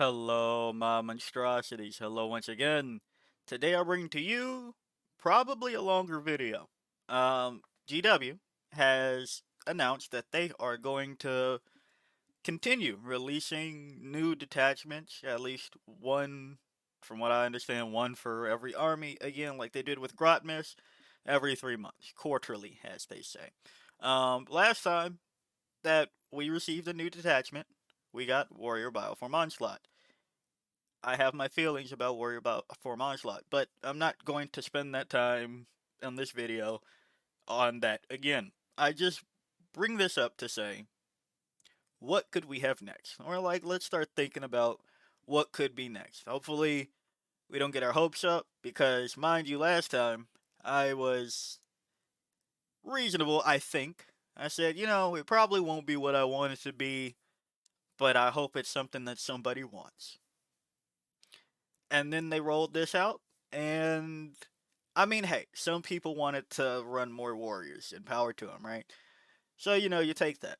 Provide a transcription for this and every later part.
Hello, my monstrosities. Hello once again. Today I bring to you probably a longer video. GW has announced that they are going to continue releasing new detachments, at least one, from what I understand, one for every army, again, like they did with Grotmis, every 3 months, quarterly, as they say. Last time that we received a new detachment, we got Warrior Bioform Onslaught. I have my feelings about Warrior Onslaught, but I'm not going to spend that time in this video on that again. I just bring this up to say, what could we have next? Or like, let's start thinking about what could be next. Hopefully, we don't get our hopes up, because mind you, last time I was reasonable, I think. I said, it probably won't be what I want it to be, but I hope it's something that somebody wants. And then they rolled this out, and I mean, hey, some people wanted to run more warriors, and power to them, right? So, you take that.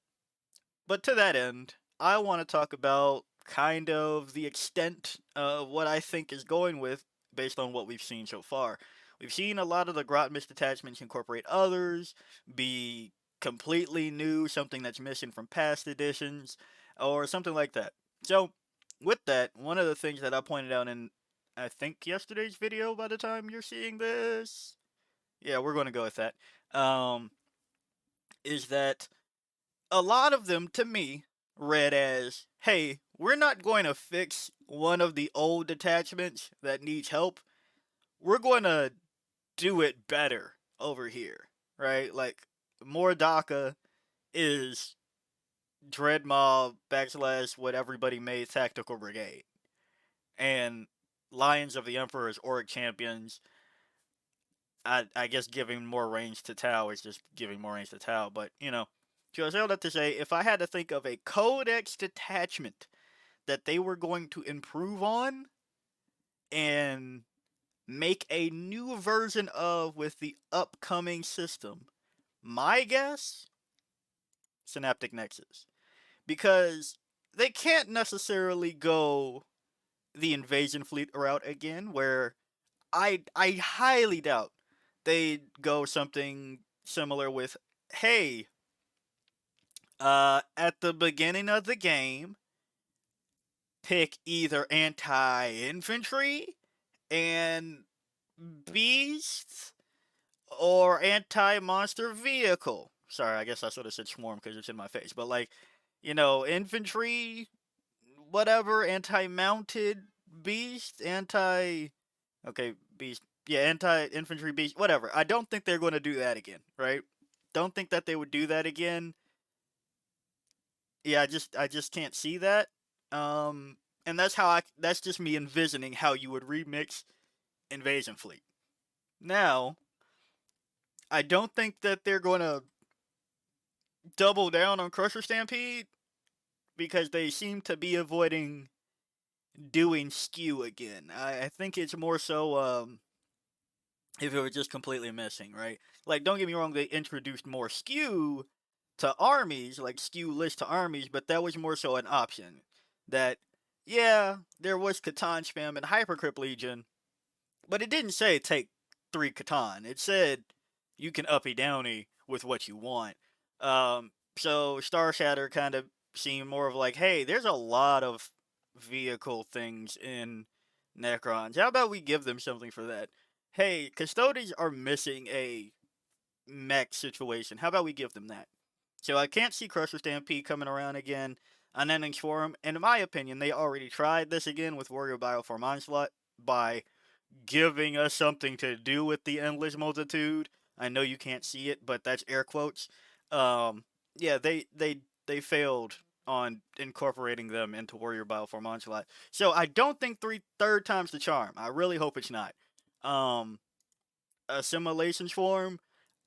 But to that end, I want to talk about kind of the extent of what I think is going with, based on what we've seen so far. We've seen a lot of the Grotmist detachments incorporate others, be completely new, something that's missing from past editions, or something like that. So, with that, one of the things that I pointed out in, I think, yesterday's video, by the time you're seeing this, yeah, we're going to go with that, um, is that a lot of them, to me, read as, hey, we're not going to fix one of the old detachments that needs help. We're going to do it better over here, right? Like, Mordaka is Dreadmaw backslash what everybody made Tactical Brigade. And Lions of the Emperor's Auric Champions, I guess giving more range to Tau is just giving more range to Tau, but, so I say all that to say, if I had to think of a Codex detachment that they were going to improve on and make a new version of with the upcoming system, my guess, Synaptic Nexus. Because they can't necessarily go the invasion fleet route again, where I highly doubt they'd go something similar with, hey, at the beginning of the game, pick either anti-infantry and beasts or anti-monster vehicle. Sorry, I guess I sort of said swarm because it's in my face, but like, infantry, whatever, anti-mounted beast, okay, beast, yeah, anti-infantry beast, whatever. I don't think they're going to do that again, right? Don't think that they would do that again. Yeah, I just can't see that. And that's just me envisioning how you would remix Invasion Fleet. Now, I don't think that they're going to double down on Crusher Stampede, because they seem to be avoiding doing skew again. I think it's more so if it was just completely missing, right? Like, don't get me wrong, they introduced more skew to armies, like skew list to armies, but that was more so an option. That, yeah, there was Catan spam and Hypercrypt Legion, but it didn't say take 3 Catan. It said you can uppy downy with what you want. So Star Shatter kind of seemed more of like, hey, there's a lot of vehicle things in Necrons. How about we give them something for that? Hey, Custodes are missing a mech situation. How about we give them that? So I can't see Crusher Stampede coming around again. Unending Swarm, and in my opinion, they already tried this again with Warrior Bioform Onslaught by giving us something to do with the endless multitude. I know you can't see it, but that's air quotes. Um, yeah, they failed on incorporating them into Warrior Bioform Onslaught. So I don't think third time's the charm. I really hope it's not. Um, Assimilation Swarm,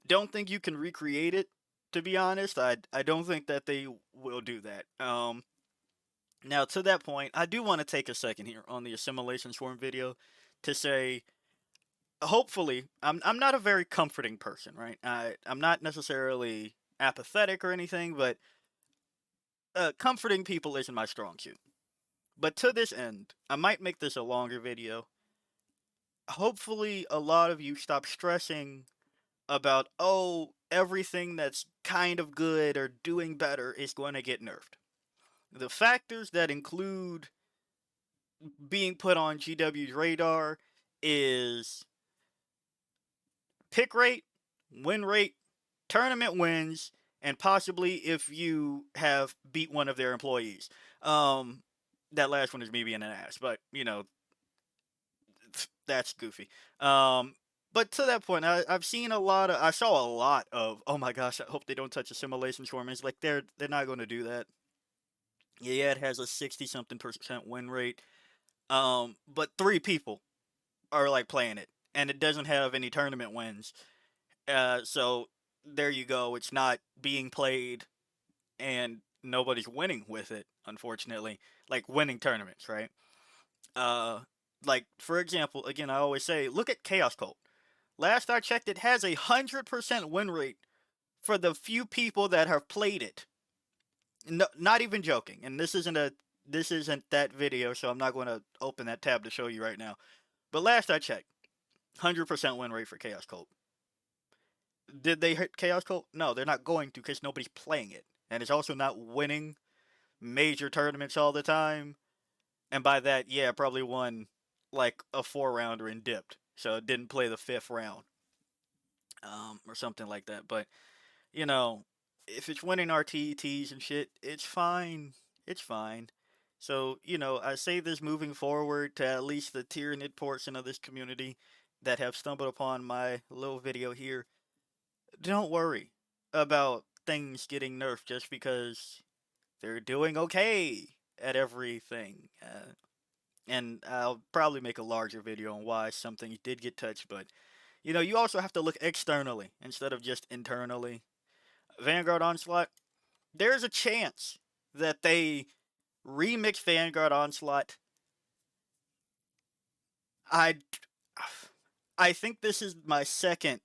don't think you can recreate it. To be honest, I don't think that they will do that. Now to that point, I do want to take a second here on the Assimilation Swarm video to say, hopefully, I'm not a very comforting person, right? I'm not necessarily apathetic or anything, but comforting people isn't my strong suit. But to this end, I might make this a longer video. Hopefully, a lot of you stop stressing about, oh, everything that's kind of good or doing better is going to get nerfed. The factors that include being put on GW's radar is pick rate, win rate, tournament wins, and possibly if you have beat one of their employees. Um, that last one is me being an ass, but that's goofy. Um, but to that point, I saw a lot of, oh my gosh, I hope they don't touch assimilation swarm. It's like they're not going to do that. Yeah, it has a 60-something% win rate. But 3 people are like playing it, and it doesn't have any tournament wins. So there you go. It's not being played, and nobody's winning with it. Unfortunately, like winning tournaments, right? Uh, like for example, again, I always say, look at Chaos Cult. Last I checked, it has 100% win rate for the few people that have played it. No, not even joking. And this isn't that video, so I'm not going to open that tab to show you right now. But last I checked, 100% win rate for Chaos Cult. Did they hit Chaos Cult? No, they're not going to because nobody's playing it. And it's also not winning major tournaments all the time. And by that, yeah, probably won like a 4-rounder and dipped. So it didn't play the 5th round. Or something like that. But, you know, if it's winning RTTs and shit, it's fine. It's fine. So, I say this moving forward to at least the Tyranid portion of this community that have stumbled upon my little video here. Don't worry about things getting nerfed just because they're doing okay at everything. And I'll probably make a larger video on why some things did get touched, but you also have to look externally instead of just internally. Vanguard Onslaught, there's a chance that they remix Vanguard Onslaught. I I think this is my second,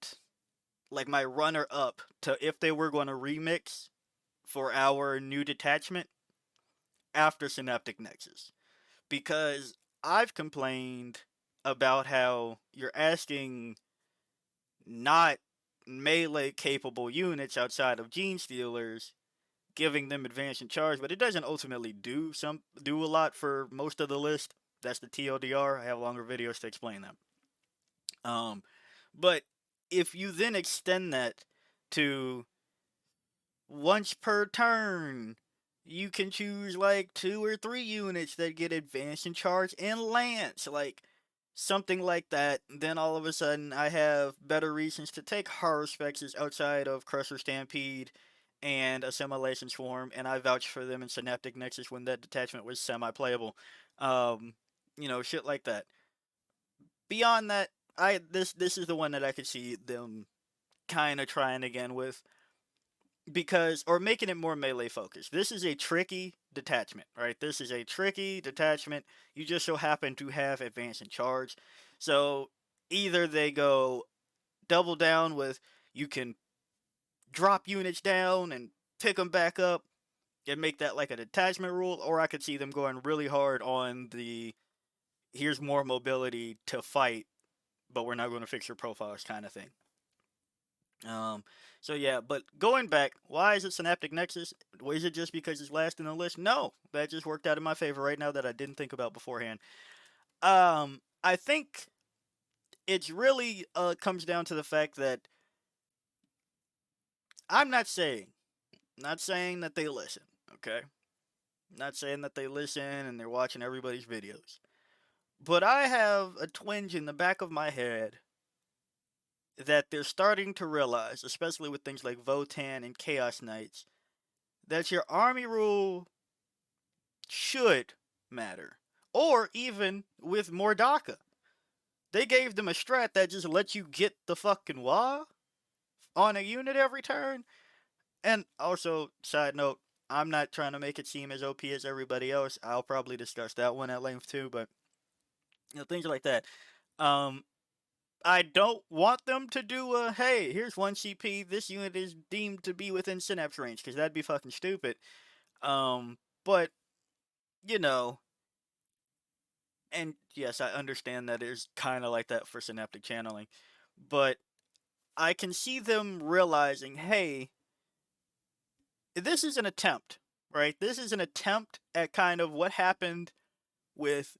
like my runner up to if they were going to remix for our new detachment after Synaptic Nexus. Because I've complained about how you're asking not melee capable units outside of Gene Stealers, giving them advance and charge, but it doesn't ultimately do a lot for most of the list. That's the TLDR. I have longer videos to explain that. Um, but if you then extend that to once per turn, you can choose like 2 or 3 units that get advance and charge and lance, like something like that. Then all of a sudden, I have better reasons to take horror spexes outside of Crusher Stampede and Assimilation Swarm, and I vouch for them in Synaptic Nexus when that detachment was semi-playable. Shit like that. Beyond that, this is the one that I could see them kind of trying again with, because or making it more melee focused. This is a tricky detachment, right? This is a tricky detachment. You just so happen to have advance and charge. So either they go double down with you can drop units down and pick them back up and make that like a detachment rule, or I could see them going really hard on the here's more mobility to fight, but we're not going to fix your profiles kind of thing. Um, so yeah, but going back, why is it Synaptic Nexus? Is it just because it's last in the list? No, that just worked out in my favor right now that I didn't think about beforehand. I think it's really comes down to the fact that I'm not saying that they listen, okay? Not saying that they listen and they're watching everybody's videos. But I have a twinge in the back of my head that they're starting to realize, especially with things like Votan and Chaos Knights, that your army rule should matter. Or even with Mordaka. They gave them a strat that just lets you get the fucking wah on a unit every turn. And also, side note, I'm not trying to make it seem as OP as everybody else. I'll probably discuss that one at length too, but things like that. Um, I don't want them to do a, hey, here's 1 CP, this unit is deemed to be within synapse range, because that'd be fucking stupid. But, you know, And yes, I understand that it's kind of like that for synaptic channeling, but I can see them realizing, hey, this is an attempt, right? This is an attempt at kind of what happened with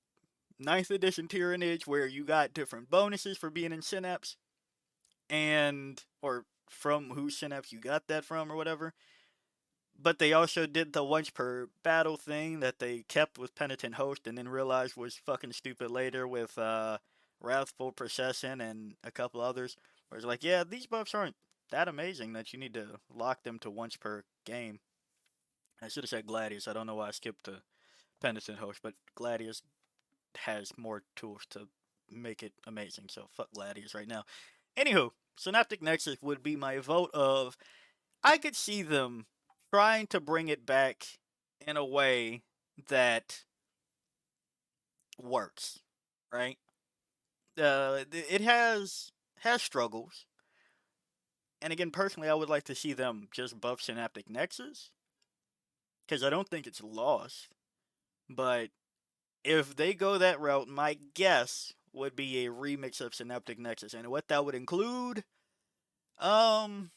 ninth edition Tyranids, where you got different bonuses for being in Synapse, and or from whose Synapse you got that from or whatever. But they also did the once per battle thing that they kept with Penitent Host and then realized was fucking stupid later with Wrathful Procession and a couple others. Where it's like, yeah, these buffs aren't that amazing that you need to lock them to once per game. I should have said Gladius. I don't know why I skipped the Penitent Host, but Gladius has more tools to make it amazing. So fuck Gladius right now. Anywho, Synaptic Nexus would be my vote of I could see them trying to bring it back in a way that works, right? It has struggles, and again, personally, I would like to see them just buff Synaptic Nexus because I don't think it's lost. But if they go that route, my guess would be a remix of Synaptic Nexus, and what that would include, um,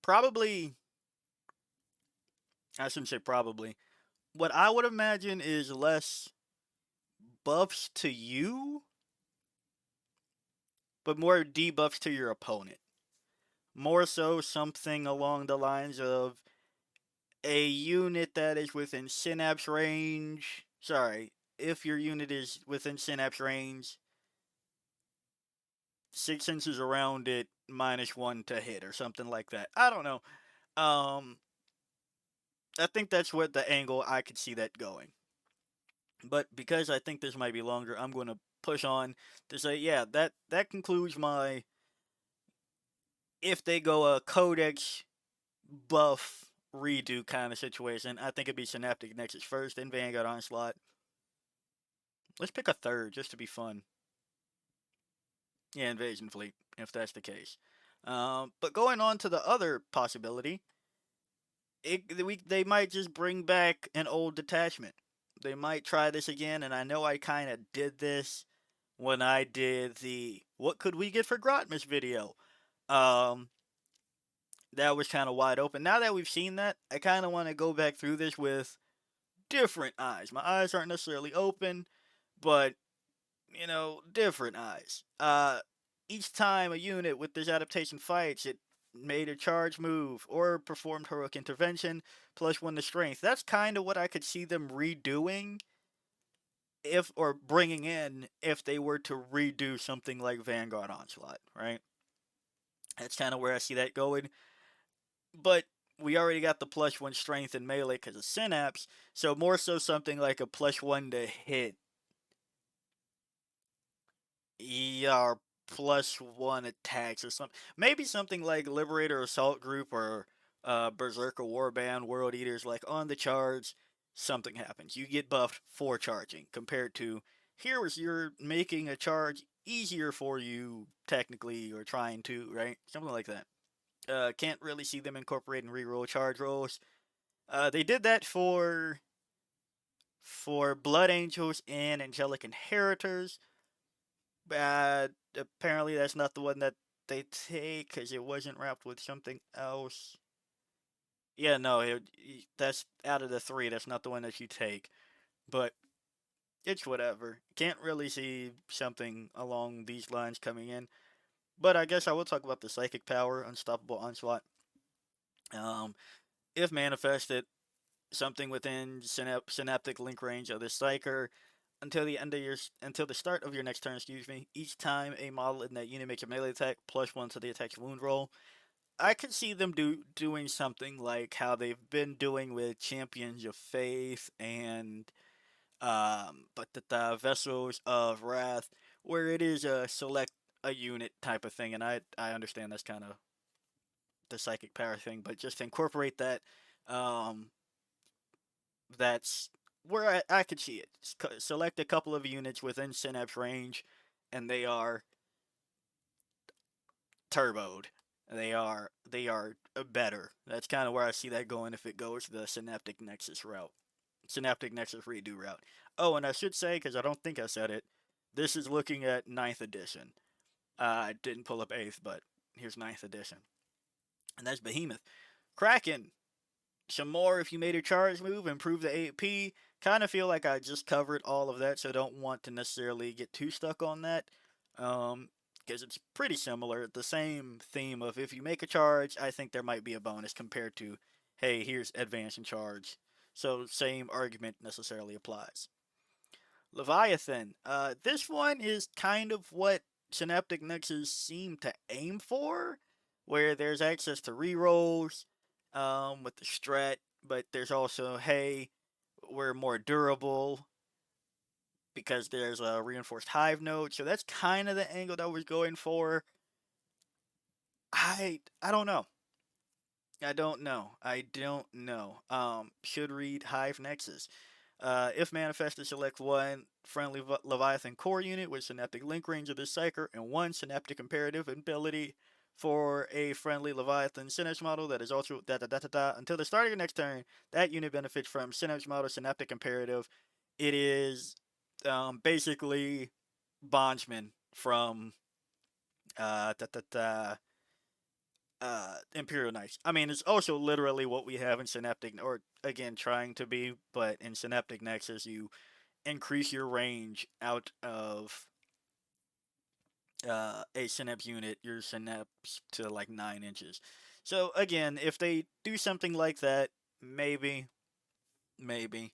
probably I shouldn't say probably. What I would imagine is less buffs to you, but more debuffs to your opponent. More so something along the lines of a unit that is within synapse range. Sorry, if your unit is within synapse range, 6 inches around it, -1 to hit, or something like that. I don't know. Um, I think that's what the angle I could see that going. But because I think this might be longer, I'm going to push on to say, yeah, that concludes my if they go a codex buff redo kind of situation. I think it'd be Synaptic Nexus first, then Vanguard Onslaught. Let's pick a third just to be fun. Yeah, Invasion Fleet, if that's the case. But going on to the other possibility, they might just bring back an old detachment. They might try this again, and I know I kind of did this when I did the "What could we get for Grotmus" video. Um, that was kind of wide open. Now that we've seen that, I kind of want to go back through this with different eyes. My eyes aren't necessarily open, but different eyes. Each time a unit with this adaptation fights, it made a charge move or performed heroic intervention +1 to strength. That's kind of what I could see them redoing if or bringing in if they were to redo something like Vanguard Onslaught, right? That's kind of where I see that going. But we already got the +1 strength in melee because of Synapse, so more so something like a +1 to hit. Yeah, or +1 attacks or something. Maybe something like Liberator Assault Group or Berserker Warband, World Eaters, like on the charge, something happens. You get buffed for charging, compared to here was you're making a charge easier for you, technically, or trying to, right? Something like that. Can't really see them incorporating reroll charge rolls. They did that for Blood Angels and Angelic Inheritors. Apparently that's not the one that they take because it wasn't wrapped with something else. Yeah, no, that's out of the three. That's not the one that you take. But it's whatever. Can't really see something along these lines coming in. But I guess I will talk about the psychic power, unstoppable onslaught. Um, if manifested, something within synaptic link range of the psyker until the start of your next turn, excuse me. Each time a model in that unit makes a melee attack, +1 to the attack's wound roll. I could see them doing something like how they've been doing with Champions of Faith and but the Vessels of Wrath, where it is a select a unit type of thing, and I understand that's kind of the psychic power thing, but just to incorporate that, um, that's where I could see it. Select a couple of units within Synapse range, and they are turboed. They are better. That's kind of where I see that going if it goes the Synaptic Nexus route. Synaptic Nexus redo route. Oh, and I should say, because I don't think I said it, this is looking at ninth edition. I didn't pull up 8th, but here's ninth edition. And that's Behemoth. Kraken. Some more if you made a charge move, improve the AP. Kind of feel like I just covered all of that, so don't want to necessarily get too stuck on that. Because it's pretty similar. The same theme of if you make a charge, I think there might be a bonus compared to, hey, here's advance and charge. So same argument necessarily applies. Leviathan. This one is kind of what Synaptic Nexus seem to aim for, where there's access to rerolls with the strat, but there's also, hey, we're more durable because there's a reinforced hive node. So that's kind of the angle that I was going for. I don't know. I don't know. I don't know. Should read Hive Nexus. If manifested, select one friendly Leviathan core unit with synaptic link range of this cycle and one synaptic imperative ability for a friendly Leviathan synapse model that is also da da da da da. Until the start of your next turn, that unit benefits from synapse model synaptic imperative. It is basically Bondsman from da da da Imperial Knights. I mean, it's also literally what we have in Synaptic, or again, trying to be, but in Synaptic Nexus, you increase your range out of a synapse unit, your synapse to like 9 inches. So again, if they do something like that, maybe, maybe.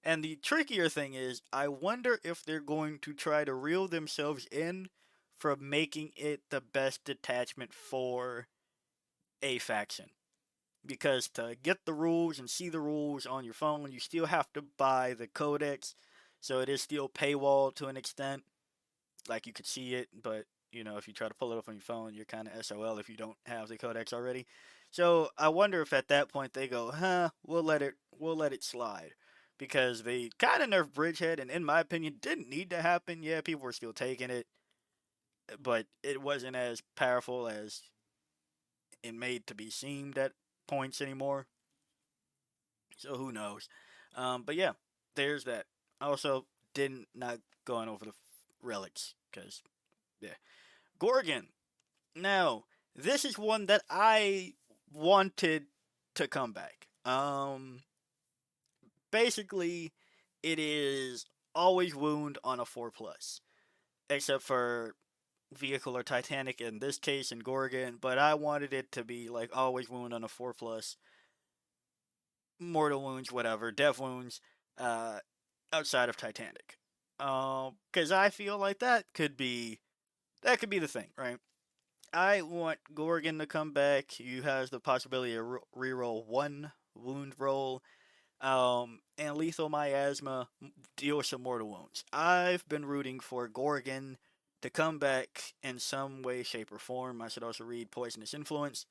And the trickier thing is, I wonder if they're going to try to reel themselves in from making it the best detachment for a faction. Because to get the rules and see the rules on your phone, you still have to buy the codex. So it is still paywall to an extent. Like you could see it, but if you try to pull it up on your phone, you're kind of SOL if you don't have the codex already. So I wonder if at that point they go, we'll let it slide. Because they kind of nerfed Bridgehead, and in my opinion, didn't need to happen. Yeah, people were still taking it, but it wasn't as powerful as it made to be seemed at points anymore. So who knows? But yeah, there's that. Also, didn't not going over the relics because yeah, Gorgon. Now this is one that I wanted to come back. Basically, it is always wound on a 4+, except for vehicle or Titanic in this case in Gorgon. But I wanted it to be like always wound on a 4+, mortal wounds, whatever, death wounds, uh, outside of Titanic. Because I feel like that could be the thing, right? I want Gorgon to come back. He has the possibility of reroll one wound roll. And lethal miasma deals some mortal wounds. I've been rooting for Gorgon to come back in some way, shape, or form. I should also read Poisonous Influence.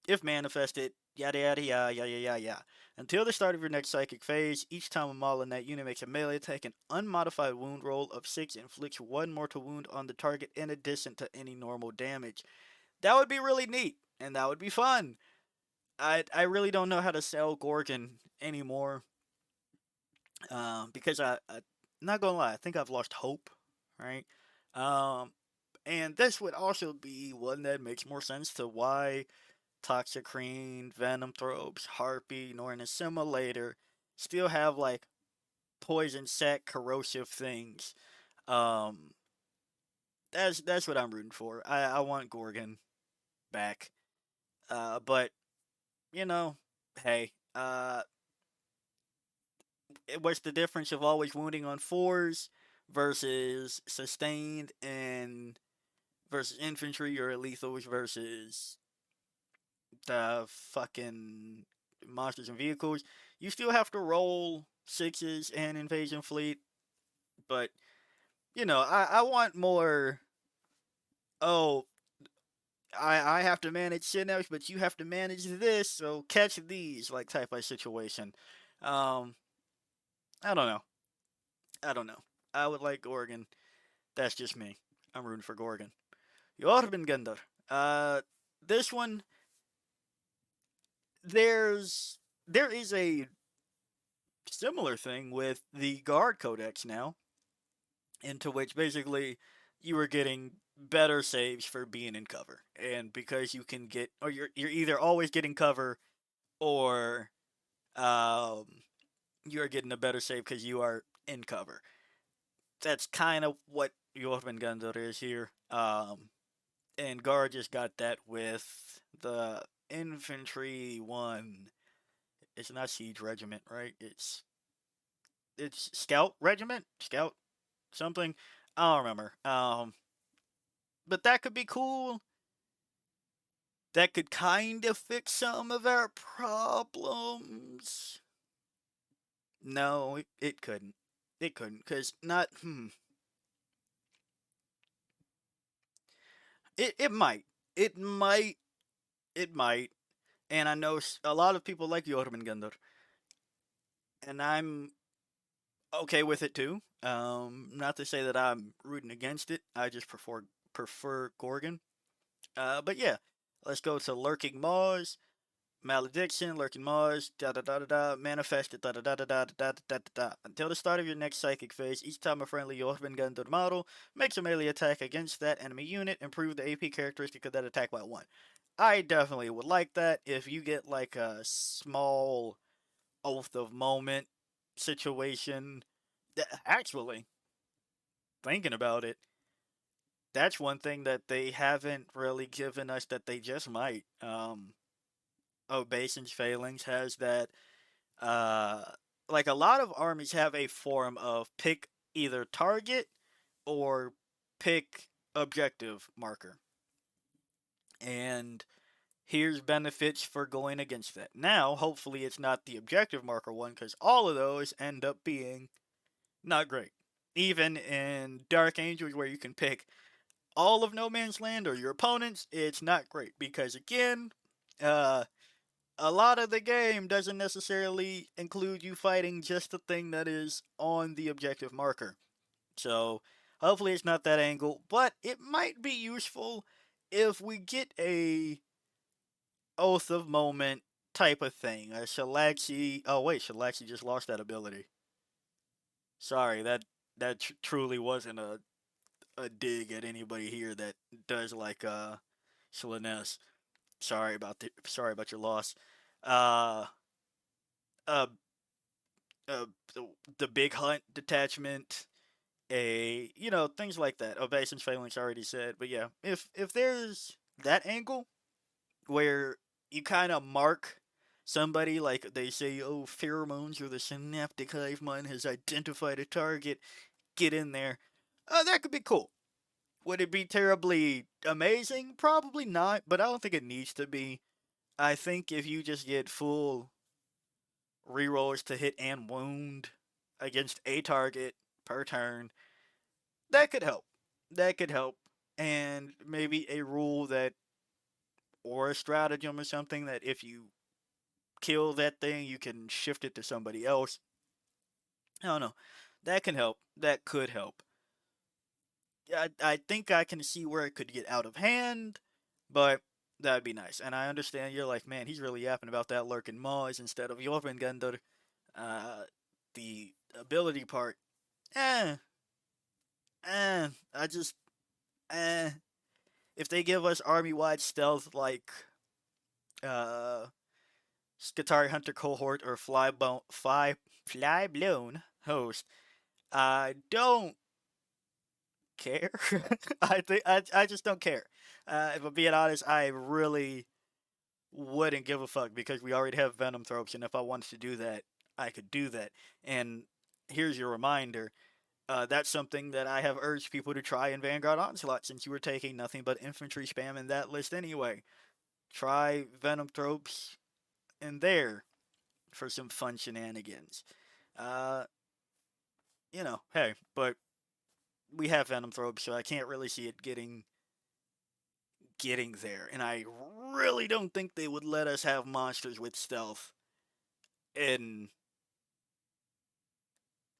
If manifested, yada yada yada yada yada yada. Until the start of your next psychic phase, each time a model in that unit makes a melee attack, an unmodified wound roll of 6 inflicts one mortal wound on the target in addition to any normal damage. That would be really neat, and that would be fun. I really don't know how to sell Gorgon anymore, because I not gonna lie, I think I've lost hope, right? Um, and this would also be one that makes more sense to why Toxicrene, Venomthropes, Harpy, nor an assimilator still have like poison sac corrosive things. Um that's what I'm rooting for. I want Gorgon back. But you know, hey, what's the difference of always wounding on fours versus sustained and versus infantry or lethals versus the fucking monsters and vehicles? You still have to roll sixes and invasion fleet, but I want more. Oh, I have to manage synapse, but you have to manage this, so catch these like type of situation. Um, I don't know. I don't know. I would like Gorgon. That's just me. I'm rooting for Gorgon. Jormungandr. This one, there's there is a similar thing with the guard codex now, into which basically you were getting better saves for being in cover, and because you can get, or you're either always getting cover, or um, you're getting a better save because you are in cover. That's kind of what Jormungandr is here. And Gar just got that with the infantry one. It's not siege regiment, right? It's scout regiment, scout something. I don't remember. But that could be cool. That could kind of fix some of our problems. No, it couldn't. It couldn't, cause not. It might. It might. It might. And I know a lot of people like Jormungandr, and I'm okay with it too. Not to say that I'm rooting against it. I just prefer Gorgon. But yeah, let's go to Lurking Maws, Malediction, Lurking Maws, da da da da da, Manifested, da da da da da da da da da. Until the start of your next psychic phase, each time a friendly Jormungandr model makes a melee attack against that enemy unit, improve the AP characteristic of that attack by 1. I definitely would like that. If you get like a small oath of moment situation, actually, thinking about it, that's one thing that they haven't really given us that they just might. Obeisance Phalanx has that. Uh, like a lot of armies have a form of pick either target or pick objective marker. And here's benefits for going against that. Now, hopefully, it's not the objective marker one because all of those end up being not great. Even in Dark Angels, where you can pick all of No Man's Land or your opponents, it's not great because, again, uh, a lot of the game doesn't necessarily include you fighting just the thing that is on the objective marker. So, hopefully, it's not that angle, but it might be useful if we get a Oath of Moment type of thing. A Shalaxi. Oh wait, Shalaxi just lost that ability. Sorry, that truly wasn't a dig at anybody here that does like Shalines. Sorry about your loss. Uh, uh, the Big Hunt detachment, a things like that. Obeisance Phalanx already said, but yeah, if there's that angle where you kind of mark somebody, like they say, oh, pheromones or the synaptic hive mind has identified a target, get in there. That could be cool. Would it be terribly amazing? Probably not, but I don't think it needs to be. I think if you just get full rerolls to hit and wound against a target per turn, that could help. That could help. And maybe a rule that, or a stratagem or something, that if you kill that thing, you can shift it to somebody else. I don't know. That can help. That could help. I think I can see where it could get out of hand, but that'd be nice. And I understand you're like, man, he's really yapping about that lurking Mars instead of Jormungandr. Uh, the ability part, eh, I just, eh. If they give us army-wide stealth like uh, Skitari Hunter Cohort or Fly Blown Host, I don't care. I just don't care. If I'm being honest, I really wouldn't give a fuck because we already have Venom Thropes, and if I wanted to do that, I could do that. And here's your reminder. That's something that I have urged people to try in Vanguard Onslaught since you were taking nothing but infantry spam in that list anyway. Try Venom Thropes in there for some fun shenanigans. Uh, hey, but we have Venom Thropes, so I can't really see it getting there. And I really don't think they would let us have monsters with stealth in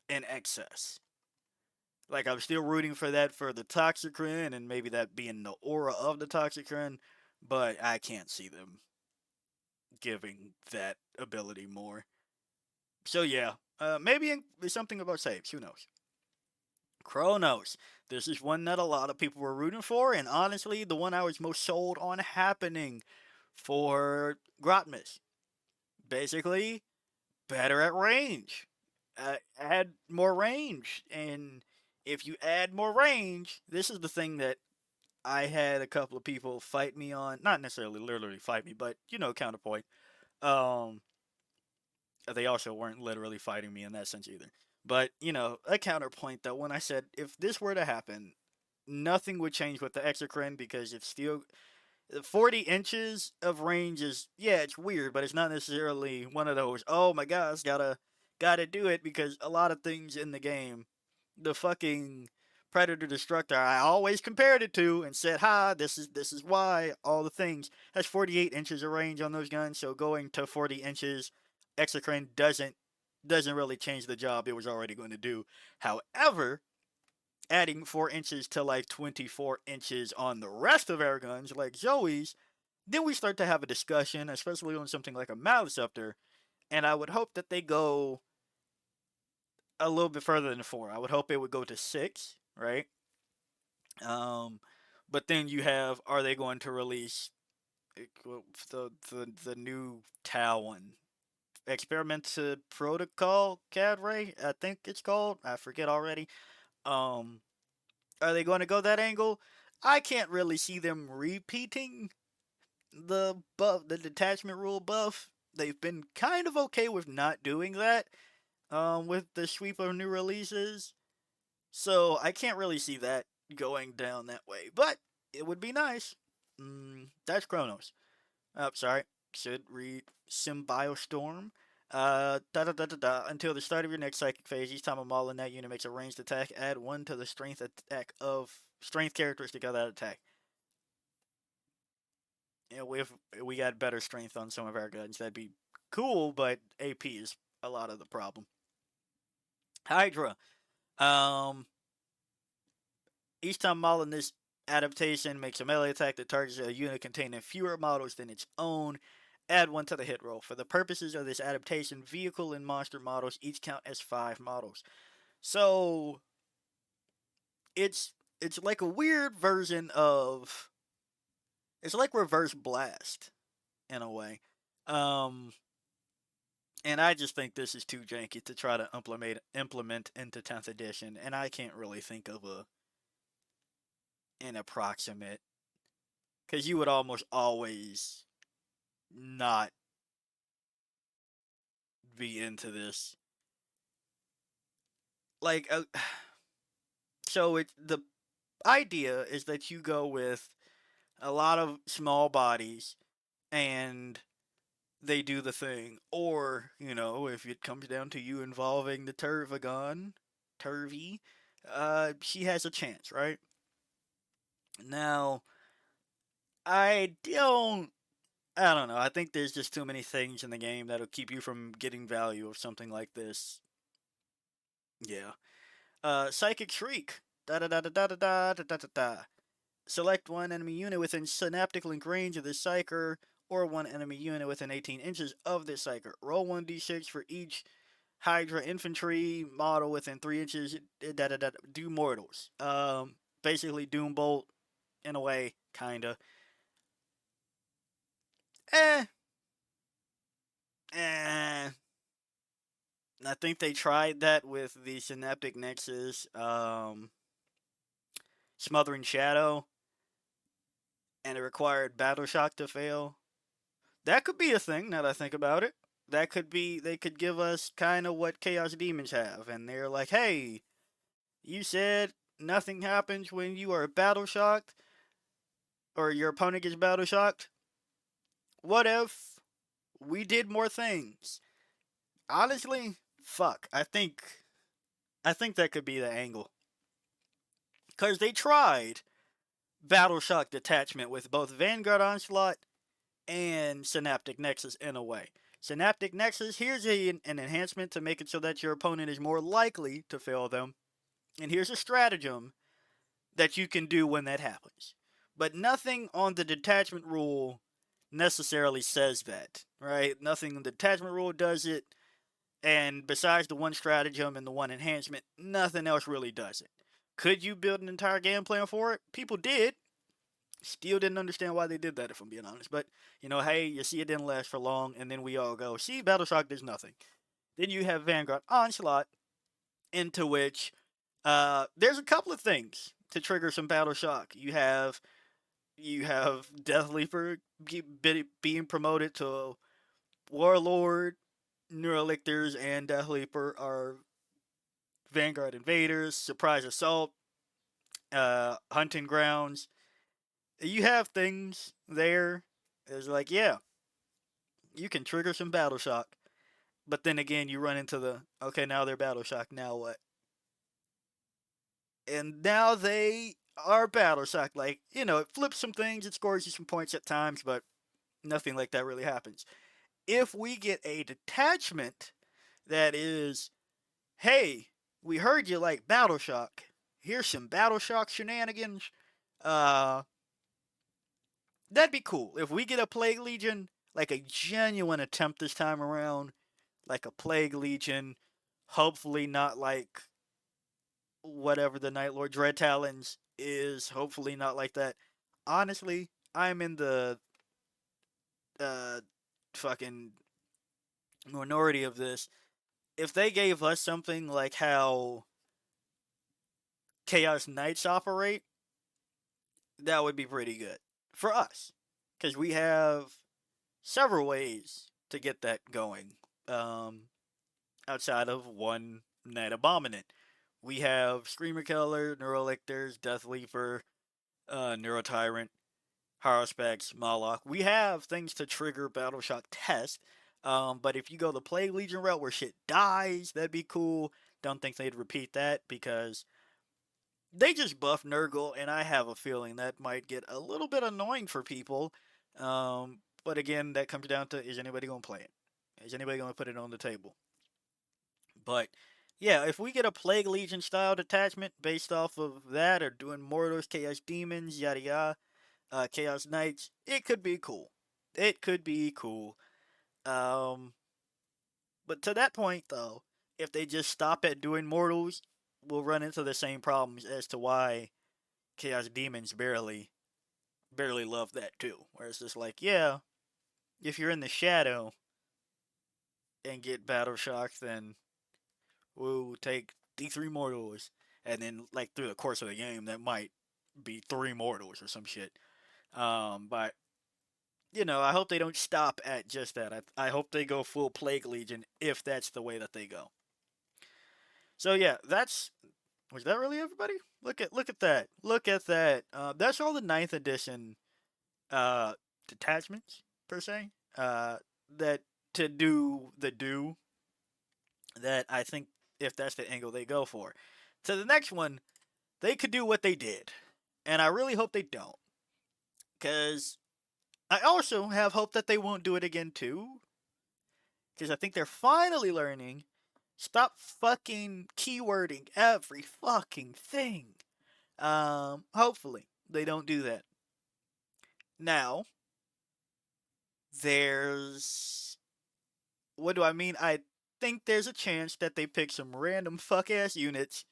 excess. Like I'm still rooting for that for the Toxicrin and maybe that being the aura of the Toxicrin, but I can't see them giving that ability more. So yeah, Maybe something about saves. Who knows? Chronos. This is one that a lot of people were rooting for, and honestly, the one I was most sold on happening for Grotmus. Basically, better at range. Add more range. And if you add more range, this is the thing that I had a couple of people fight me on. Not necessarily literally fight me, but, counterpoint. Um, they also weren't literally fighting me in that sense either. But, a counterpoint that when I said if this were to happen, nothing would change with the exocrine because it's still 40 inches of range is, yeah, it's weird, but it's not necessarily one of those, oh my gosh, gotta do it, because a lot of things in the game, the fucking Predator Destructor I always compared it to and said, ha, this is why, all the things, has 48 inches of range on those guns, so going to 40 inches exocrine doesn't really change the job it was already going to do. However, adding 4 inches to like 24 inches on the rest of our guns, like Zoe's, then we start to have a discussion, especially on something like a Maliceptor. And I would hope that they go a little bit further than 4. I would hope it would go to 6, right? Um, but then you have, are they going to release the new Tau one? Experimental Protocol Cadre, I think it's called. I forget already. Um, Are they going to go that angle? I can't really see them repeating the detachment rule buff. They've been kind of okay with not doing that with the sweep of new releases. So I can't really see that going down that way. But it would be nice. That's Chronos. Oh, sorry. Should read Symbiostorm. Da da da da da. Until the start of your next psychic phase, each time a model in that unit makes a ranged attack, add 1 to the strength attack of strength characteristic of that attack. If we got better strength on some of our guns, that'd be cool, but AP is a lot of the problem. Hydra. Um, each time model in this adaptation makes a melee attack that targets a unit containing fewer models than its own, add 1 to the hit roll. For the purposes of this adaptation, vehicle and monster models each count as 5 models. So it's like a weird version of, it's like Reverse Blast in a way. Um, and I just think this is too janky to try to implement into 10th edition, and I can't really think of an approximate, because you would almost always not be into this. Like, so the idea is that you go with a lot of small bodies and they do the thing. Or, if it comes down to you involving the Turvy, she has a chance, right? Now, I don't I don't know. I think there's just too many things in the game that'll keep you from getting value of something like this. Yeah. Psychic Shriek. Da da da da da da da da da da. Select one enemy unit within synaptic link range of this psyker, or one enemy unit within 18 inches of this psyker. Roll 1d6 for each Hydra infantry model within 3 inches. Da da da. Do mortals. Basically Doombolt in a way, kinda. Eh. Eh. I think they tried that with the Synaptic Nexus, Smothering Shadow, and it required Battleshock to fail. That could be a thing, now that I think about it. That could be, they could give us kind of what Chaos Demons have, and they're like, hey, you said nothing happens when you are battle shocked, or your opponent gets battle shocked. What if we did more things? Honestly, fuck. I think that could be the angle. Because they tried Battleshock Detachment with both Vanguard Onslaught and Synaptic Nexus in a way. Synaptic Nexus, here's an enhancement to make it so that your opponent is more likely to fail them. And here's a stratagem that you can do when that happens. But nothing on the detachment rule necessarily says that, right? Nothing in the detachment rule does it. And besides the one stratagem and the one enhancement, nothing else really does it. Could you build an entire game plan for it? People did. Still didn't understand why they did that, if I'm being honest. But, hey, you see it didn't last for long, and then we all go, see, Battleshock does nothing. Then you have Vanguard Onslaught, into which there's a couple of things to trigger some Battleshock. You have Death Leaper being promoted to Warlord. Neurolictors and Death Leaper are Vanguard Invaders. Surprise Assault, Hunting Grounds. You have things there. It's like, yeah, you can trigger some Battleshock. But then again, you run into the, okay, now they're Battleshock, now what? And now they are Battleshock. Like, it flips some things, it scores you some points at times, but nothing like that really happens. If we get a detachment that is, hey, we heard you like Battleshock. Here's some Battleshock shenanigans. Uh, that'd be cool. If we get a Plague Legion, like a genuine attempt this time around, like a Plague Legion, hopefully not like whatever the Night Lord Dread Talons is, hopefully not like that. Honestly, I'm in the uh fucking minority of this. If they gave us something like how Chaos Knights operate, that would be pretty good for us. Because we have several ways to get that going um, outside of one Night Abominant. We have Screamer Killer, Neurolictors, Death Leaper, Neurotyrant, Haruspex, Moloch. We have things to trigger Battleshock test. But if you go the Plague Legion route where shit dies, that'd be cool. Don't think they'd repeat that because they just buffed Nurgle, and I have a feeling that might get a little bit annoying for people. But again, that comes down to, is anybody going to play it? Is anybody going to put it on the table? But yeah, if we get a Plague Legion style detachment based off of that, or doing Mortals, Chaos Demons, yada yada, Chaos Knights, it could be cool. It could be cool. Um, but to that point, though, if they just stop at doing Mortals, we'll run into the same problems as to why Chaos Demons barely love that too. Where it's just like, yeah, if you're in the shadow and get Battle Shock, then we'll take D3 Mortals. And then, like, through the course of the game, that might be 3 Mortals or some shit. But, I hope they don't stop at just that. I hope they go full Plague Legion if that's the way that they go. So, yeah, was that really everybody? Look at that. Look at that. That's all the ninth edition uh, detachments per se. That to do the do that I think if that's the angle they go for. To the next one, they could do what they did, and I really hope they don't, because I also have hope that they won't do it again too, because I think they're finally learning. Stop fucking keywording every fucking thing. Hopefully they don't do that. Now, there's what do I mean? I think there's a chance that they pick some random fuck ass units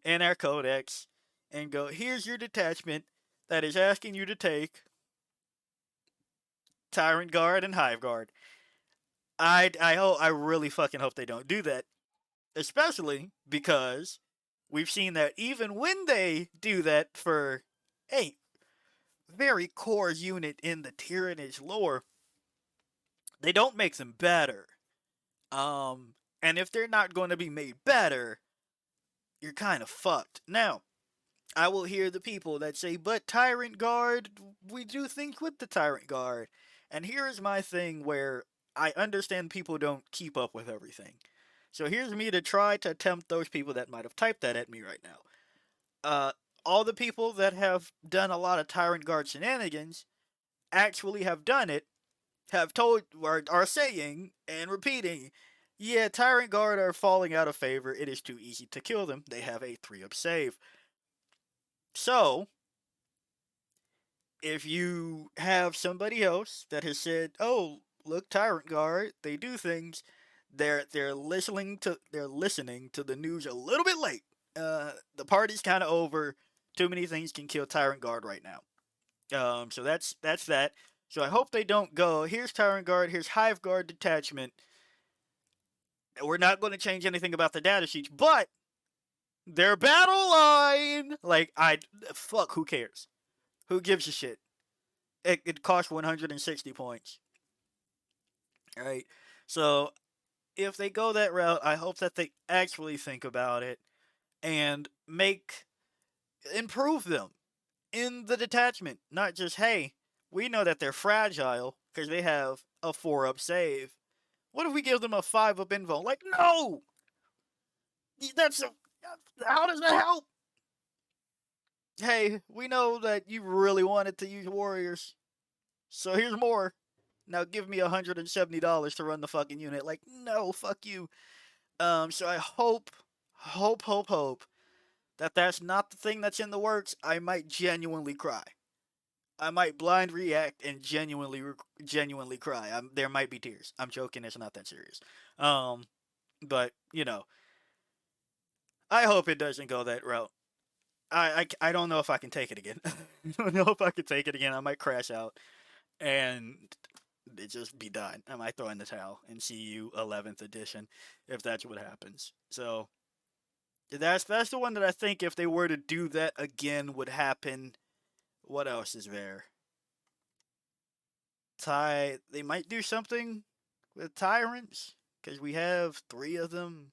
in our codex and go, here's your detachment that is asking you to take Tyrant Guard and Hive Guard. I really fucking hope they don't do that, especially because we've seen that even when they do that for a very core unit in the Tyranids lore, they don't make them better. And if they're not going to be made better, you're kind of fucked. Now, I will hear the people that say, but Tyrant Guard, we do things with the Tyrant Guard. And here's my thing where I understand people don't keep up with everything. So here's me to try to tempt those people that might have typed that at me right now. All the people that have done a lot of Tyrant Guard shenanigans actually have done it, have told, are saying and repeating, yeah, Tyrant Guard are falling out of favor. It is too easy to kill them. They have a 3-up save. So, if you have somebody else that has said, oh, look, Tyrant Guard, they do things, they're listening to the news a little bit late. The party's kind of over. Too many things can kill Tyrant Guard right now. So that's that. So I hope they don't go. Here's Tyrant Guard. Here's Hive Guard detachment. We're not going to change anything about the data sheets, but their battle line, like I fuck, who cares? Who gives a shit? It costs 160 points. All right. So if they go that route, I hope that they actually think about it and improve them in the detachment. Not just, hey, we know that they're fragile because they have a 4-up save. What if we give them a 5-up invo? Like, no! That's a, how does that help? Hey, we know that you really wanted to use warriors. So here's more. Now give me $170 to run the fucking unit. Like, no, fuck you. So I hope that that's not the thing that's in the works. I might genuinely cry. I might blind react and genuinely cry. There might be tears. I'm joking. It's not that serious. Um, but I hope it doesn't go that route. I don't know if I can take it again. I don't know if I can take it again. I might crash out and it just be done. I might throw in the towel and see you 11th edition if that's what happens. So that's the one that I think if they were to do that again would happen. What else is there? They might do something with tyrants because we have 3 of them.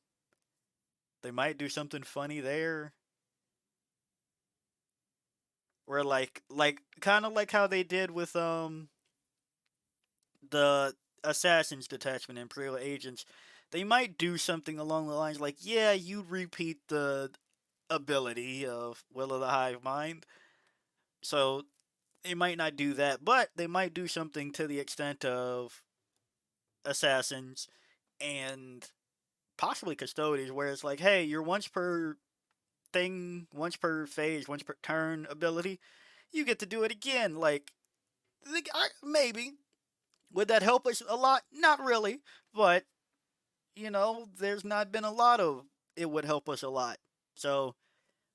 They might do something funny there. Where like kind of like how they did with the assassins detachment Imperial agents. They might do something along the lines like, yeah, you repeat the ability of Will of the Hive Mind. So they might not do that, but they might do something to the extent of assassins and possibly custodians, where it's like, hey, your once per thing, once per phase, once per turn ability, you get to do it again. Like, maybe. Would that help us a lot? Not really, but there's not been a lot of it would help us a lot. So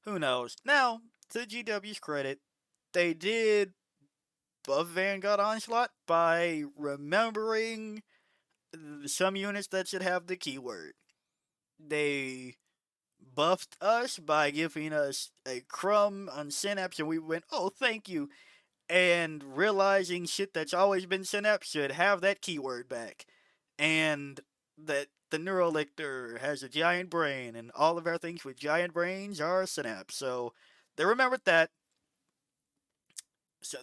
who knows? Now, to GW's credit, they did buff Vanguard Onslaught by remembering some units that should have the keyword. They buffed us by giving us a crumb on Synapse, and we went, oh, thank you. And realizing shit that's always been Synapse should have that keyword back. And that the Neurolictor has a giant brain, and all of our things with giant brains are Synapse. So they remembered that. So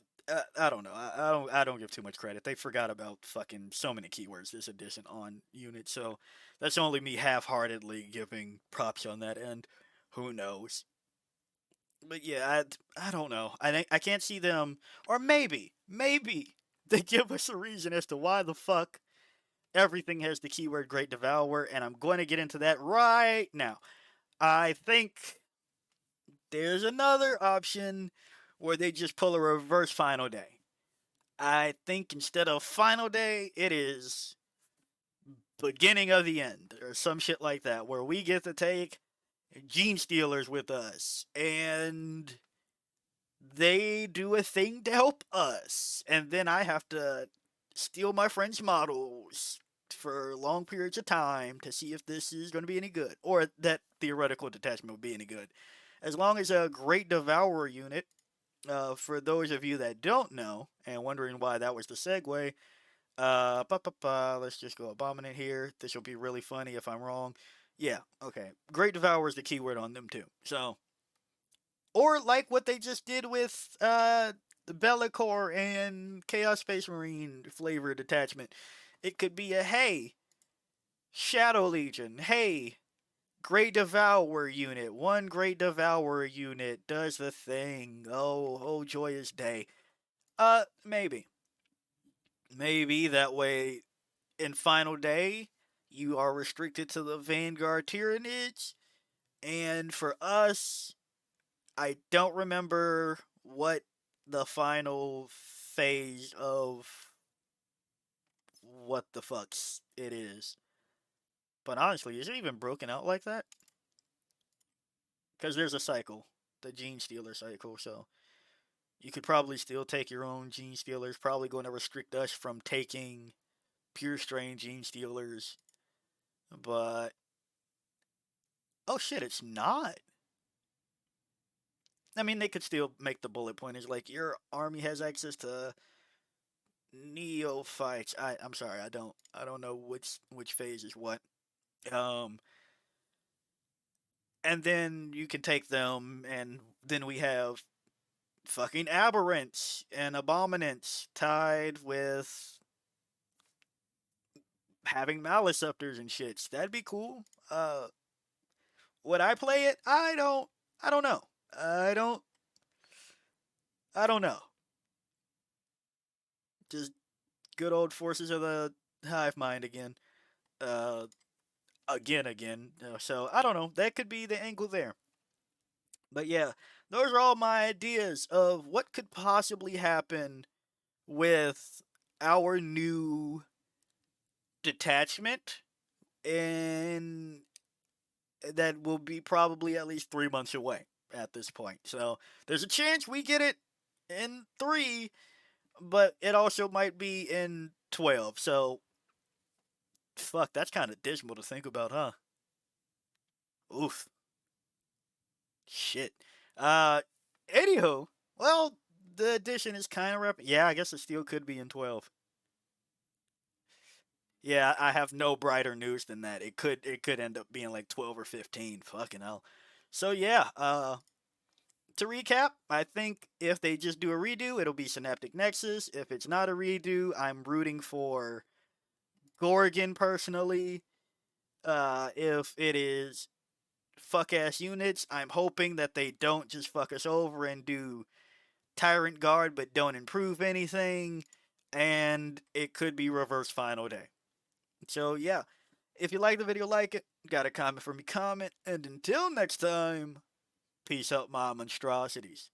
I don't know. I don't give too much credit. They forgot about fucking so many keywords this edition on units. So that's only me half-heartedly giving props on that end. Who knows? But yeah, I don't know. I can't see them, or maybe they give us a reason as to why the fuck everything has the keyword Great Devourer, and I'm going to get into that right now. I think there's another option where they just pull a reverse Final Day. I think instead of Final Day, it is beginning of the end or some shit like that, where we get to take Gene Stealers with us and they do a thing to help us, and then I have to steal my friend's models for long periods of time to see if this is going to be any good, or that theoretical detachment would be any good. As long as a Great Devourer unit, for those of you that don't know and wondering why that was the segue, let's just go Abominate here. This will be really funny if I'm wrong. Yeah, okay. Great Devourer is the keyword on them too. So, or like what they just did with the Bellicor and Chaos Space Marine flavor detachment. It could be a hey, Shadow Legion, hey, Great Devourer unit. One Great Devourer unit does the thing. Oh, joyous day. Maybe. Maybe that way in Final Day, you are restricted to the Vanguard Tyranids. And for us, I don't remember what the final phase of what the fucks it is. But honestly, is it even broken out like that? Because there's a cycle, the Gene Stealer cycle, so you could probably still take your own Gene Stealers. Probably going to restrict us from taking pure strain Gene Stealers. But oh shit, it's not. I mean, they could still make the bullet pointers like your army has access to neophytes. I'm sorry, I don't know which phase is what. Um, and then you can take them, and then we have fucking aberrants and abominants tied with having maliceptors and shits. That'd be cool. Would I play it? I don't know. I don't. I don't know. Just good old forces of the hive mind again. Uh, again. So I don't know. That could be the angle there. But yeah, those are all my ideas of what could possibly happen with our new detachment, and that will be probably at least 3 months away at this point. So there's a chance we get it in 3, but it also might be in 12. So fuck, that's kind of dismal to think about, huh? Oof, shit. Uh, anywho, well, the edition is kind of yeah. I guess it still could be in 12. Yeah, I have no brighter news than that. It could end up being like 12 or 15. Fucking hell. So yeah, to recap, I think if they just do a redo, it'll be Synaptic Nexus. If it's not a redo, I'm rooting for Gorgon personally. If it is fuck ass units, I'm hoping that they don't just fuck us over and do Tyrant Guard but don't improve anything. And it could be reverse final day. So yeah, if you like the video, like it. Got a comment for me, comment. And until next time, peace out, my monstrosities.